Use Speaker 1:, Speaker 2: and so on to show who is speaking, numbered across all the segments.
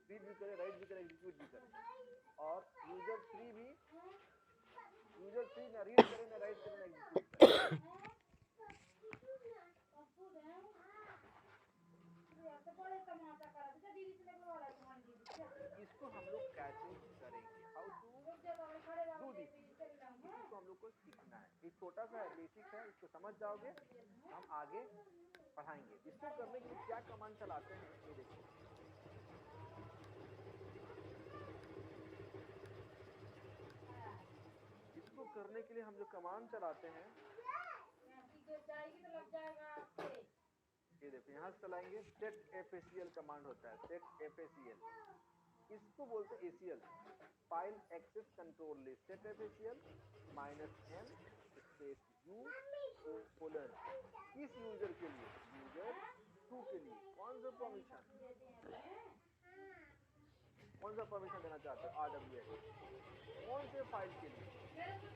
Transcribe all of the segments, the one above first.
Speaker 1: Read भी करे, right भी करे, एग्जीक्यूट भी करे। और यूजर 3 भी, यूजर 3 ना रीड करे, ना राइट करे, ना एग्जीक्यूट करे। इसको हम लोग कैसे करेंगे, हाउ टू डू दिस, इसी को हम लोग को सीखना है। ये छोटा सा बेसिक है, इसको समझ जाओगे हम आगे पढ़ाएंगे। इसको करने के लिए क्या कमांड चलाते हैं, ये देखो। इसको करने के लिए हम जो कमांड चलाते हैं, ये देखो यहाँ से चलाएंगे। सेट एफएसीएल कमांड होता है, सेट एफएसीएल। इसको बोलते हैं ACL, file access control list. Set FACL -m space u colon, इस यूजर के लिए, यूजर 2 के लिए कौन सा परमिशन देना चाहते हो, RWS कौन से फाइल के लिए,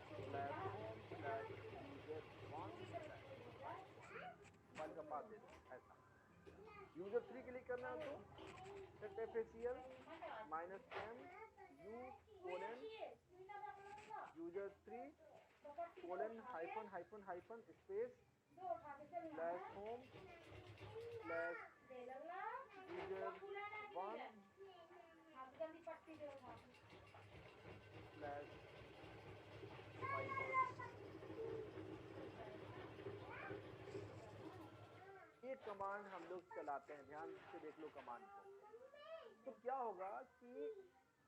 Speaker 1: /home/user1/file, फाइल का पाथ दे दो ऐसा। यूजर 3 के लिए करना है तो set FACL -m u colon user 3 colon hyphen hyphen hyphen space /home/user1/file। ये कमांड हम लोग चलाते हैं, ध्यान से देख लो कमांड को। तो क्या होगा कि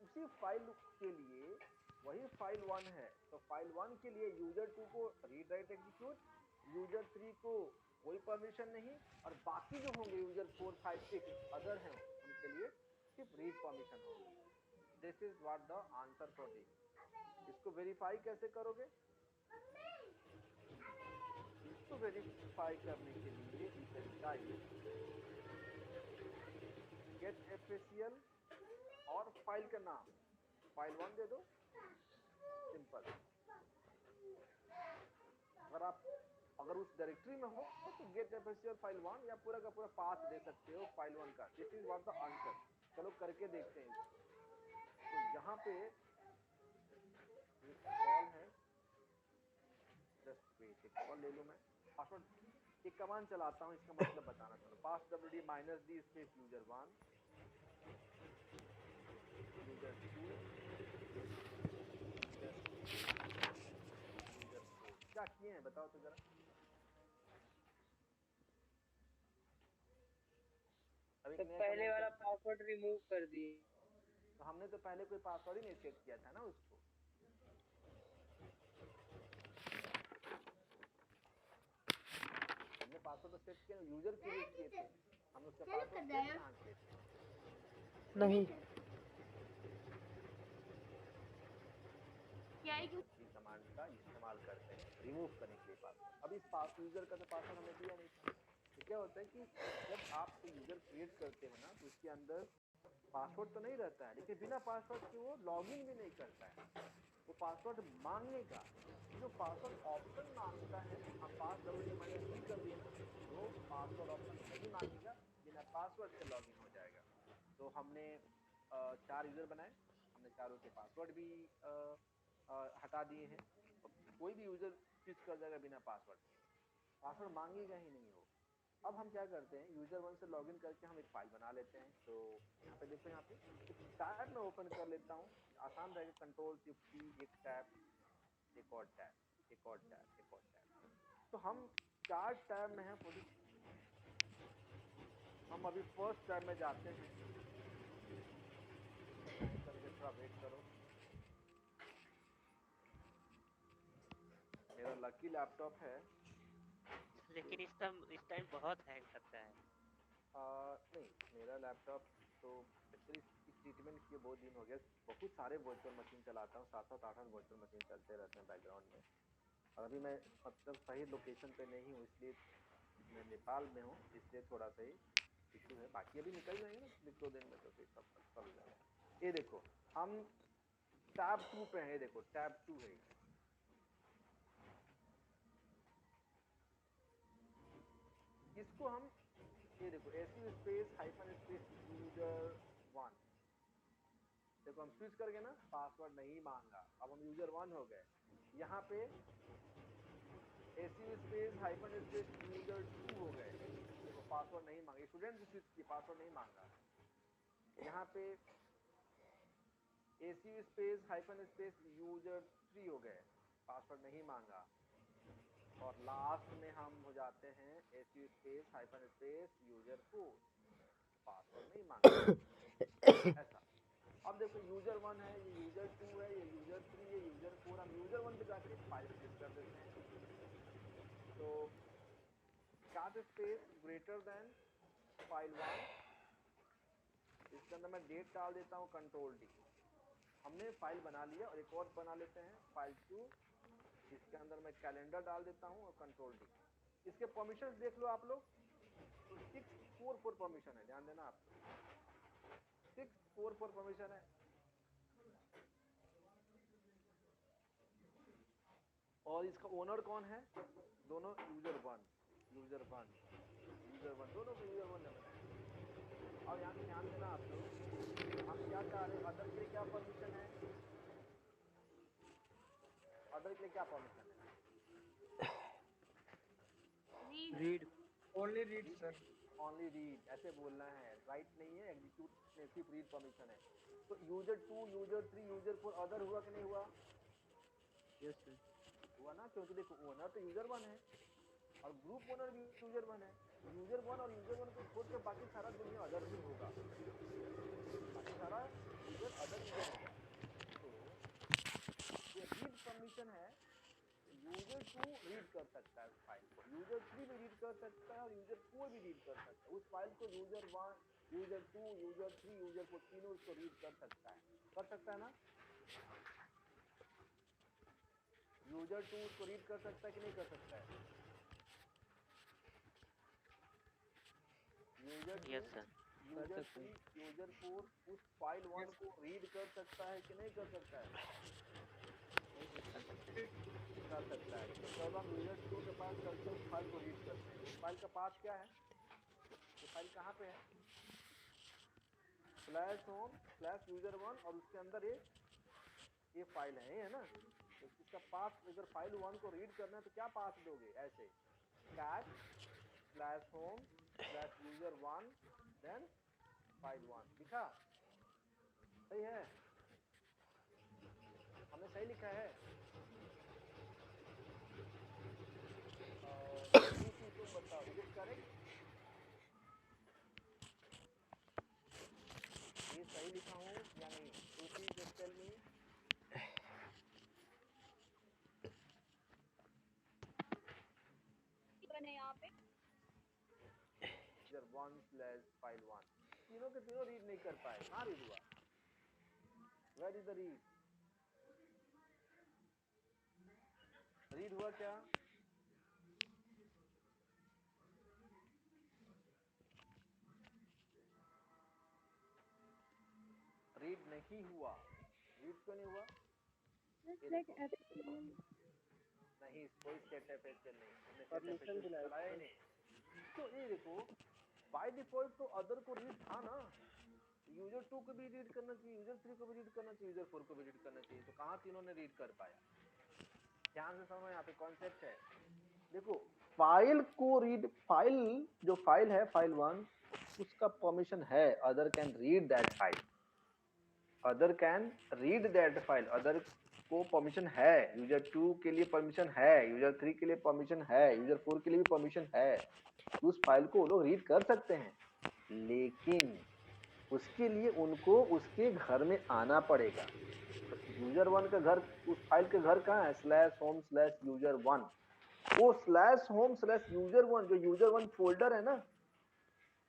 Speaker 1: उसी फाइल के लिए, वही फाइल 1 है, तो फाइल 1 के लिए यूजर 2 को रीड राइट एग्जीक्यूट, यूजर 3 को कोई परमिशन नहीं, और बाकी जो होंगे यूजर 4 5 6 अदर हैं उनके लिए सिर्फ रीड परमिशन होगी। This is what the answer for this. इसको वेरीफाई कैसे करोगे, इसको वेरीफाई करने के लिए यू कैन टाइप गेट एफएसीएल और फाइल का नाम, फाइल 1 दे दो, सिंपल। अगर उस डायरेक्टरी में हो तो गेट एफएसीएल फाइल 1 या पूरा का पूरा पाथ दे सकते हो फाइल 1 का। This is what the answer. चलो करके देखते हैं। तो यहाँ पे एक कॉल है, जस्ट वेट, एक कॉल ले लूँ मैं। पासवर्ड एक कमांड चलाता हूँ, इसका मतलब बताना। चलो पास wd -d space user1 user2 user4। क्या किए हैं बताओ तो जरा। अभी
Speaker 2: तो पहले वाला पासवर्ड रिमूव कर दिए।
Speaker 1: तो हमने तो पहले कोई पासवर्ड ही नहीं सेट किया था ना उसको। हमने पासवर्ड तो सेट किया, यूजर क्रिएट किए थे, हम उसका पासवर्ड सेट कहाँ किए थे?
Speaker 2: नहीं
Speaker 1: इसी कमांड का इस्तेमाल करते हैं रिमूव करने के लिए पासवर्ड। अब इस यूजर का तो पासवर्ड हमें दिया नहीं था। तो क्या होता है कि जब आप कोई यूजर क्रिएट करते हो ना, तो उसके अंदर पासवर्ड तो नहीं रहता है, लेकिन बिना पासवर्ड के वो लॉगिन भी नहीं करता है। वो पासवर्ड मांगेगा, जो पासवर्ड ऑप्शन मांगता है हम पास wd -d कर दिए ना, तो पासवर्ड ऑप्शन नहीं मांगेगा, बिना पासवर्ड के लॉगिन हो जाएगा। तो हमने 4 यूजर बनाए, हमने चारों के पासवर्ड भी हटा दिए हैं। कोई भी यूजर स्विच कर जाएगा बिना पासवर्ड के, पासवर्ड मांगेगा ही नहीं वो। अब हम क्या करते हैं, यूजर 1 से लॉगिन करके हम एक फाइल बना लेते हैं। तो यहाँ पे देखो, यहाँ पे एक टैब में ओपन कर लेता हूँ, आसान रहेगा। कंट्रोल शिफ्ट की, एक टैब, एक और टैब, एक और टैब, एक और टैब। तो हम 4 टैब में हैं। हम अभी फर्स्ट टैब में जाते हैं, करके थोड़ा वेट करो। मेरा लकी लैपटॉप है,
Speaker 3: लेकिन इस टाइम बहुत हैंग करता है।
Speaker 1: नहीं, मेरा लैपटॉप तो एक्चुअली इस ट्रीटमेंट किए बहुत दिन हो गया। बहुत सारे वर्चुअल मशीन चलाता हूँ, 7-7 8-8 वर्चुअल मशीन चलते रहते हैं बैकग्राउंड में। और अभी मैं मतलब सही लोकेशन पे नहीं हूँ, इसलिए मैं नेपाल में हूँ, इसलिए थोड़ा सा ही इशू है। बाकी अभी निकल जाएंगे ना 1-2 दिन में, तो फिर सब हो जाएगा। ये देखो हम टैब 2 पे हैं, ये देखो टैब 2 है। इसको हम, ये देखो su space hyphen space user1 देखो हम स्विच कर गए ना, पासवर्ड नहीं मांगा, अब हम यूजर 1 हो गए। यहाँ पे AC space hyphen space user 2 हो गए, देखो पासवर्ड नहीं मांगा, स्टूडेंट से स्विच की पासवर्ड नहीं मांगा। यहाँ पे AC space hyphen space user 3 हो गए, पासवर्ड नहीं मांगा। और लास्ट में हम हो जाते हैं AC space hyphen space user 4, password नहीं मांगा ऐसा। अब देखो यूजर 1 है, ये यूजर 2 है, ये यूजर 3, ये यूजर 4, हम यूजर 1 पे जाके फाइल क्रिएट कर देते हैं। तो cat space greater than file 1, इसके अंदर मैं डेट डाल देता हूँ कंट्रोल डी, हमने फाइल बना लिया। और एक और बना लेते हैं फाइल 2, इसके अंदर मैं कैलेंडर डाल देता हूँ और कंट्रोल डी। इसके परमिशंस देख लो आप लोग, तो 644 परमिशन है, ध्यान देना आप, 644 परमिशन है। और इसका ओनर कौन है, दोनों यूजर 1 यूजर 1 यूजर 1, दोनों को यूजर 1 ने बनाया। अब यहाँ पे ध्यान देना आप लोग, हम क्या चाह रहे हैं, अदर के लिए क्या परमिशन है, अदर के लिए क्या परमिशन है,
Speaker 2: read, only read sir,
Speaker 1: only read, ऐसे बोलना है, राइट नहीं है, एग्जीक्यूट में सिर्फ रीड परमिशन है। तो यूजर 2 यूजर 3 यूजर 4 अदर हुआ कि नहीं हुआ,
Speaker 2: यस सर,
Speaker 1: हुआ ना, क्योंकि देखो ओनर तो यूजर 1 है और ग्रुप ओनर भी यूजर 1 है। यूजर 1 और यूजर 1 को छोड़ के बाकी सारा दुनिया अदर ही होगा, बाकी सारा यूजर अदर यूजर होगा। तो ये रीड परमिशन है, यूजर 2 रीड कर सकता है उस फाइल को, यूजर 3 भी रीड कर सकता है और यूजर 4 भी रीड कर सकता है उस फाइल को। यूजर 1 यूजर 2 यूजर 3 यूजर 4 तीनों उसको रीड कर सकता है ना। यूजर 2 उसको रीड कर सकता है कि नहीं कर सकता है, user 2
Speaker 3: yes sir,
Speaker 1: user 3 user 4 उस फाइल 1 को रीड कर सकता है कि नहीं कर सकता है, कर सकता है। तो जब हम यूजर 2 के पास चलते हैं उस फाइल को रीड करते हैं, उस फाइल का पाथ क्या है, ये फाइल कहाँ पे है, /home/user1 और उसके अंदर ये फाइल है ना। तो इसका पाथ, अगर फाइल 1 को रीड करना है तो क्या पाथ दोगे, ऐसे cat/home/user1 देन फाइल 1 लिखा, सही है, हमने सही लिखा है। तुम बताओ, इज इट करेक्ट, ये सही लिखा हूँ या नहीं, श्रुति जस्ट टेल मी।
Speaker 4: यहाँ पे
Speaker 1: /1/file1 तीनों के तीनों रीड नहीं कर पाए, कहाँ रीड हुआ, where is the read, read हुआ क्या, रीड नहीं हुआ, रीड क्यों नहीं हुआ, नहीं कोई सेट एफएचएल नहीं, हमने सेट एफएचएल चलाया ही नहीं। तो ये देखो बाय डिफॉल्ट तो अदर को रीड था ना, यूजर 2 को भी रीड करना चाहिए, यूजर 3 को भी रीड करना चाहिए, यूजर 4 को भी रीड करना चाहिए, तो कहाँ तीनों ने रीड कर पाया, ध्यान से समझो, यहाँ पे कॉन्सेप्ट है। देखो फाइल को रीड, फाइल जो फाइल है फाइल 1 उसका परमिशन है, other can read that file, other can read that file, other को परमिशन है, यूजर 2 के लिए परमिशन है, यूजर 3 के लिए परमिशन है, यूजर 4 के लिए भी परमिशन है, उस फाइल को वो लोग रीड कर सकते हैं। लेकिन उसके लिए उनको उसके घर में आना पड़ेगा। यूजर 1 का घर, उस फाइल का घर कहाँ है, /home/user1, वो /home/user1 जो यूजर 1 फोल्डर है ना,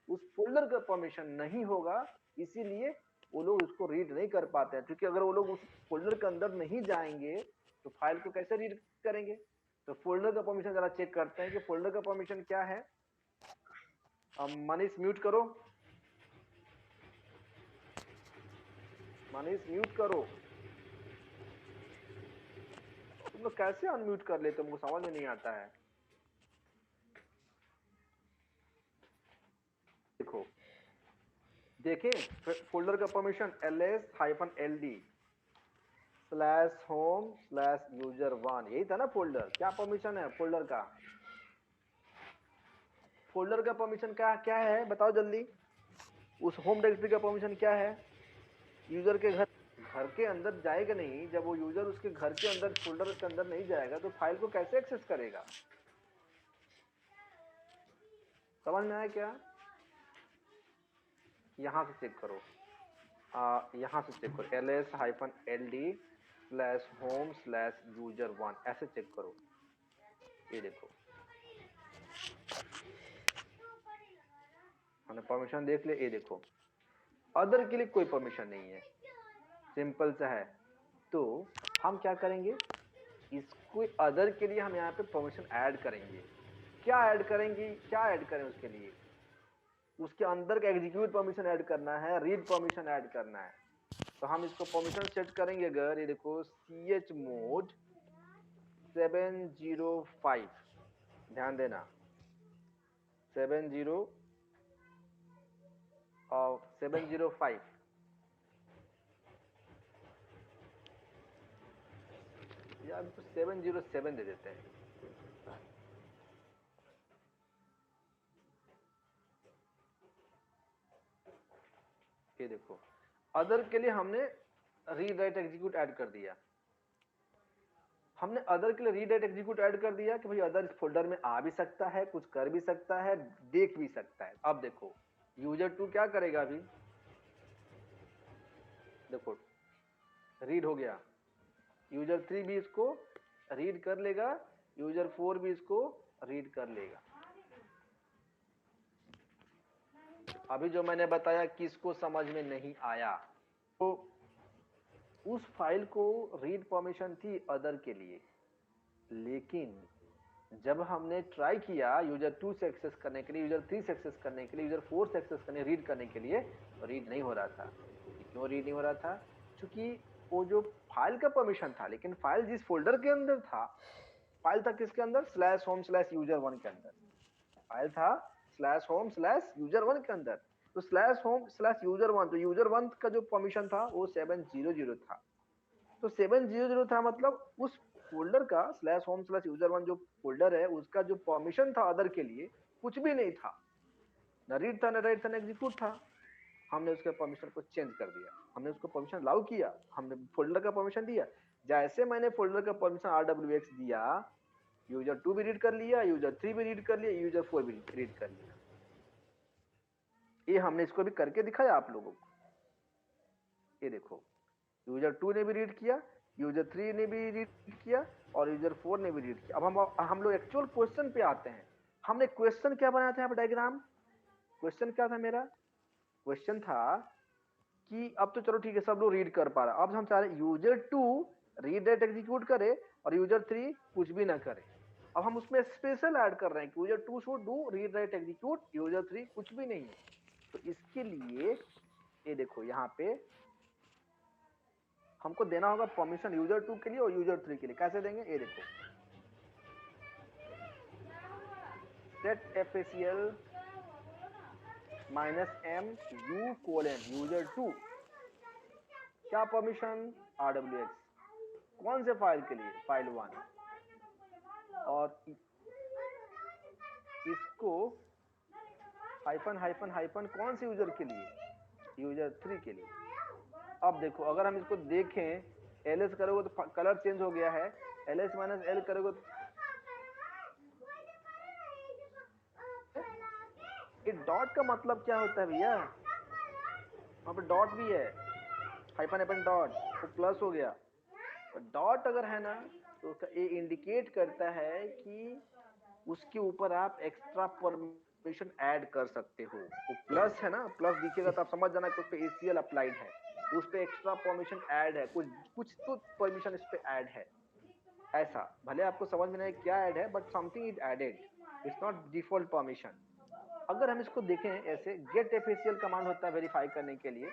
Speaker 1: उस फोल्डर का परमिशन नहीं होगा, इसीलिए वो लोग उसको रीड नहीं कर पाते हैं। क्योंकि अगर वो लोग उस फोल्डर के अंदर नहीं जाएंगे तो फाइल को कैसे रीड करेंगे। तो फोल्डर का परमिशन जरा चेक करते हैं कि फोल्डर का परमिशन क्या है। मनीष म्यूट करो, मनीष म्यूट करो, तुम लोग कैसे अनम्यूट कर लेते हो, मुझको समझ में नहीं आता है। देखो देखें फोल्डर का परमिशन ls-ld/home/user1, यही था ना फोल्डर। क्या परमिशन है फोल्डर का? फोल्डर का परमिशन क्या है बताओ जल्दी। उस होम डायरेक्टरी का परमिशन क्या है? यूजर के घर के अंदर जाएगा नहीं। जब वो यूजर उसके घर के अंदर फोल्डर के अंदर नहीं जाएगा तो फाइल को कैसे एक्सेस करेगा? समझ में आया क्या? यहां से चेक करो, यहां से चेक करो ls-ld/home/user1, ऐसे चेक करो। ये देखो हमने परमिशन देख लिया। ये देखो अदर के लिए कोई परमिशन नहीं है, सिंपल सा है। तो हम क्या करेंगे, इसको अदर के लिए हम यहाँ पे परमिशन ऐड करेंगे। क्या ऐड करेंगे, क्या ऐड करें उसके लिए? उसके अंदर का एग्जीक्यूट परमिशन ऐड करना है, रीड परमिशन ऐड करना है। तो हम इसको परमिशन सेट करेंगे। अगर ये देखो chmod 705, ध्यान देना 705, या 707 दे देते हैं। ये देखो अदर के लिए हमने रीड राइट एग्जीक्यूट ऐड कर दिया। हमने अदर के लिए रीड राइट एग्जीक्यूट ऐड कर दिया कि भाई अदर इस फोल्डर में आ भी सकता है, कुछ कर भी सकता है, देख भी सकता है। अब देखो यूजर 2 क्या करेगा? अभी देखो रीड हो गया, यूजर 3 भी इसको रीड कर लेगा, यूजर 4 भी इसको रीड कर लेगा। अभी जो मैंने बताया किसको समझ में नहीं आया? तो उस फाइल को रीड परमिशन थी अदर के लिए, लेकिन जब हमने ट्राई किया यूजर 2 से एक्सेस करने के लिए, यूजर 3 से एक्सेस करने के लिए, यूजर 4 से एक्सेस करने, रीड करने के लिए, तो रीड नहीं हो रहा था। क्यों रीड नहीं हो रहा था? क्योंकि वो जो फाइल का परमिशन था, लेकिन फाइल जिस फोल्डर के अंदर था, फाइल था किसके अंदर? /home/user1 के अंदर। फाइल था /home/user1 के अंदर। तो /home/user1, तो user1 का जो परमिशन था वो 700 था। तो 700 था, मतलब उस फोल्डर का /home/user1 जो फोल्डर है उसका जो परमिशन था अदर के लिए कुछ भी नहीं था, ना रीड था, ना राइट था, ना एग्जीक्यूट था। हमने उसके परमिशन को चेंज कर दिया, हमने उसको परमिशन अलाउ किया, हमने फोल्डर का परमिशन दिया। जैसे मैंने फोल्डर का परमिशन rwx दिया, यूजर 2 भी रीड कर लिया, यूजर 3 भी रीड कर लिया, यूजर 4 भी रीड कर लिया। ये हमने इसको भी करके दिखाया आप लोगों को। ये देखो यूजर 2 ने भी रीड किया, यूजर 3 ने भी रीड किया, और यूजर 4 ने भी रीड किया। अब हम लोग एक्चुअल क्वेश्चन पे आते हैं। हमने क्वेश्चन क्या बनाया था यहाँ पे डायग्राम? क्वेश्चन क्या था मेरा? क्वेश्चन था कि अब तो चलो ठीक है सब लोग रीड कर पा रहा, अब हम चाह रहे यूजर 2 रीड राइट एग्जीक्यूट करे और यूजर 3 कुछ भी ना करे। अब हम उसमें स्पेशल ऐड कर रहे हैं कि user 2 should do read write execute, user 3 कुछ भी नहीं। तो इसके लिए ये देखो यहाँ पे हमको देना होगा परमिशन यूजर 2 के लिए और यूजर 3 के लिए। कैसे देंगे? ये देखो set facl -m u:, user 2 क्या परमिशन? rwx। कौन से फाइल के लिए? फाइल 1। और इसको हाइफन हाइफन हाइफन कौन से यूजर के लिए? यूजर 3 के लिए। अब देखो अगर हम इसको देखें, ls करोगे तो कलर चेंज हो गया है, ls-l करोगे तो ये डॉट का मतलब क्या होता है भैया? वहां पे डॉट भी है, हाइफन हाइफन डॉट, तो प्लस हो गया। तो डॉट अगर है ना तो उसका ये इंडिकेट करता है कि उसके ऊपर आप एक्स्ट्रा परमिशन ऐड कर सकते हो। वो प्लस है ना, प्लस दिखेगा तो आप समझ जाना कि उस पे ACL अप्लाइड है, उस पे एक्स्ट्रा परमिशन ऐड है, कुछ तो परमिशन इस पे ऐड है। ऐसा भले आपको समझ में नहीं क्या ऐड है, but something is added, it's not default permission. अगर हम इसको देखें ऐसे, गेट FACL कमांड होता है वेरीफाई करने के लिए।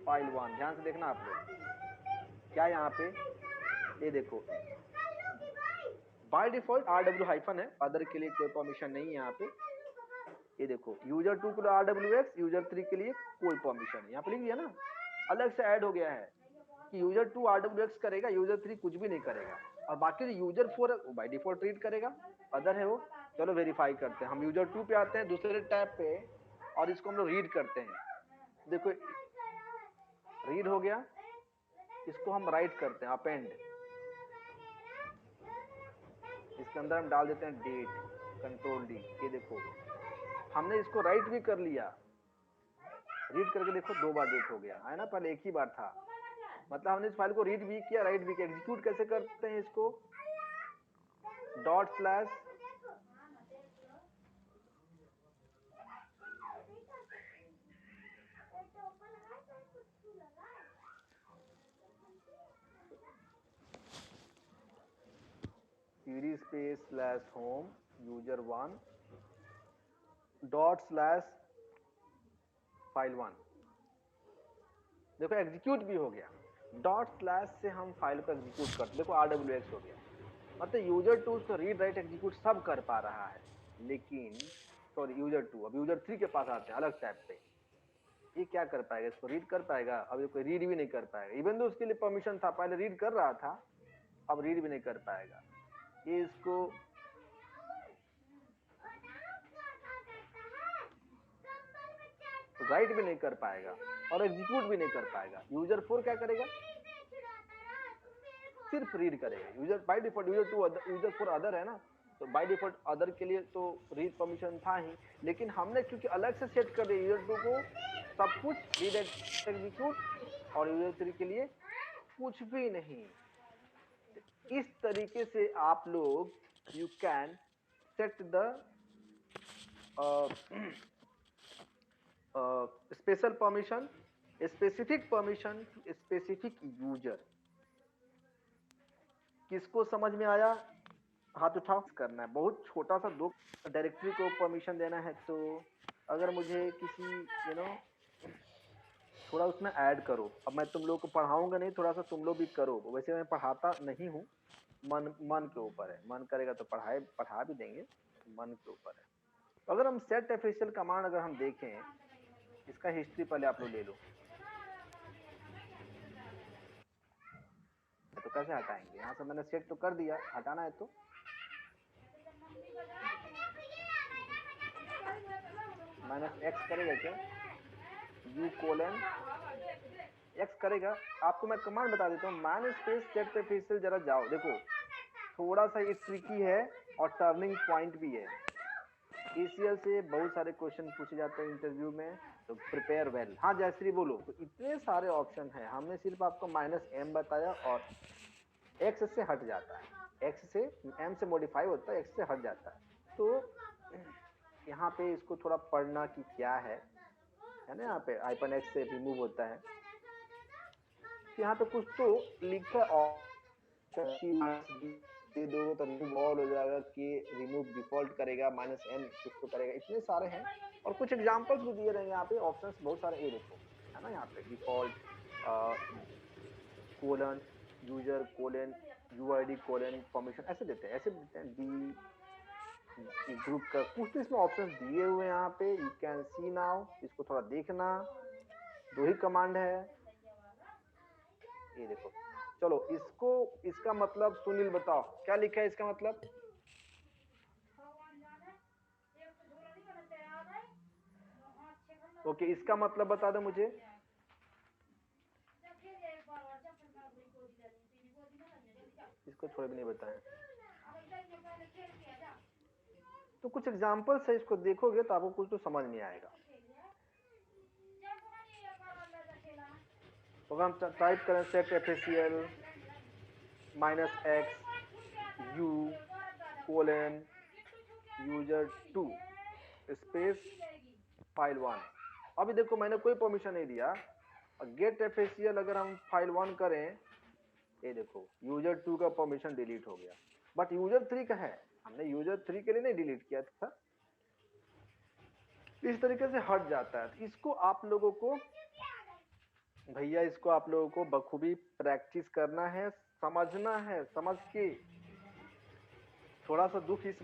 Speaker 1: फाइल 1 ध्यान से देखना आप लोग, क्या यहाँ पे ये देखो बाय डिफॉल्ट rw हाइफन है, अदर के लिए कोई परमिशन नहीं है यहाँ पे। ये देखो यूजर 2 के लिए RWX, यूजर 3 के लिए कोई परमिशन नहीं, यहाँ पे लिख दिया ना, अलग से ऐड हो गया है कि यूजर 2 RWX करेगा, यूजर 3 कुछ भी नहीं करेगा, और बाकी जो यूजर 4 है वो बाय डिफॉल्ट रीड करेगा, अदर है वो। चलो वेरीफाई करते हैं, हम यूजर 2 पे आते हैं दूसरे टैब पे, और इसको हम लोग रीड करते हैं। देखो रीड हो गया, इसको हम राइट करते हैं, अपेंड, इसके अंदर हम डाल देते हैं डेट, कंट्रोल डी। ये देखो हमने इसको राइट भी कर लिया, रीड करके देखो 2 बार डेट हो गया है ना, पहले एक ही बार था। मतलब हमने इस फाइल को रीड भी किया, राइट भी किया। एग्जीक्यूट कैसे करते हैं इसको, dot slash CD space slash home user 1 dot slash file 1। देखो एग्जीक्यूट भी हो गया, डॉट स्लैश से हम फाइल को एग्जीक्यूट करते, देखो RWX हो गया। मतलब यूजर 2 उसको रीड राइट एग्जीक्यूट सब कर पा रहा है, लेकिन सॉरी यूजर 2, अब यूजर 3 के पास आते हैं अलग टैब पे, ये क्या कर पाएगा, इसको रीड कर पाएगा? अब ये कोई रीड भी नहीं कर पाएगा, इवन तो उसके लिए परमिशन था, पहले रीड कर रहा था, अब रीड भी नहीं कर पाएगा। ये इसको राइट भी नहीं कर पाएगा और एग्जीक्यूट भी नहीं कर पाएगा। यूजर 4 क्या करेगा, सिर्फ रीड करेगा। User by default user 2 user 4 other है ना, तो बाय डिफॉल्ट अदर के लिए तो रीड परमिशन था ही, लेकिन हमने क्योंकि अलग से सेट कर दिया यूजर 2 को सब कुछ रीड एग्जीक्यूट, और यूजर 3 के लिए कुछ भी नहीं। इस तरीके से आप लोग you can set the special permission, specific permission to specific user. किसको समझ में आया, हाथ उठाओ। करना है बहुत छोटा सा, 2 डायरेक्टरी को परमिशन देना है, तो अगर मुझे किसी थोड़ा उसमें ऐड करो। अब मैं तुम लोग को पढ़ाऊंगा नहीं, थोड़ा सा तुम लोग भी करो। वैसे मैं पढ़ाता नहीं हूँ, मन के ऊपर है, मन करेगा तो पढ़ा भी देंगे, मन के ऊपर है। तो अगर हम सेट ऑफिशियल कमांड अगर हम देखें, इसका हिस्ट्री पहले आप लोग ले लो, तो कैसे हटाएंगे? यहाँ से मैंने सेट तो कर दिया, हटाना है तो -x करेगा क्या, u:(x) करेगा। आपको मैं कमांड बता देता हूँ, -सेट ऑफिशियल, जरा जाओ देखो, थोड़ा सा ये ट्रिकी है और टर्निंग पॉइंट भी है। ACL से बहुत सारे क्वेश्चन पूछे जाते हैं इंटरव्यू में, तो प्रिपेयर वेल। हाँ जयश्री बोलो। तो इतने सारे ऑप्शन है, हमने सिर्फ आपको -m बताया, और x से हट जाता है, x से m से मॉडिफाई होता है, x से हट जाता है। तो यहाँ पे इसको थोड़ा पढ़ना कि क्या है ना, यहाँ पे -x से रिमूव होता है, तो यहाँ पे कुछ तो लिखा दे दो तो रिमूव ऑल हो जाएगा, कि रिमूव डिफॉल्ट करेगा, -n कुछ तो करेगा, इतने सारे हैं। और कुछ एग्जांपल्स भी दिए रहे हैं यहाँ पे, ऑप्शंस बहुत सारे, ये देखो है ना, यहाँ पे default colon user colon UID colon permission ऐसे देते हैं, डी ग्रुप का कुछ तो इसमें ऑप्शंस दिए हुए हैं यहाँ पे, यू कैन सी नाउ। इसको थोड़ा देखना, 2 ही कमांड है, ये देखो। चलो इसको, इसका मतलब सुनील बताओ क्या लिखा है इसका मतलब, ओके इसका मतलब बता दो मुझे। इसको थोड़ा भी नहीं बताया, तो कुछ एग्जांपल्स है, इसको देखोगे तो आपको कुछ तो समझ में आएगा। तो हम टाइप करें set official -x u: user 2 space file 1। अभी देखो मैंने कोई परमिशन नहीं दिया, और गेट ऑफिशियल अगर हम फाइल 1 करें, ये देखो यूजर 2 का परमिशन डिलीट हो गया, बट यूजर 3 का है, हमने यूजर 3 के लिए नहीं डिलीट किया था। इस तरीके से हट जाता है। इसको आप लोगों को भैया, इसको आप लोगों को बखूबी प्रैक्टिस करना है, समझना है, समझ के थोड़ा सा दुख इस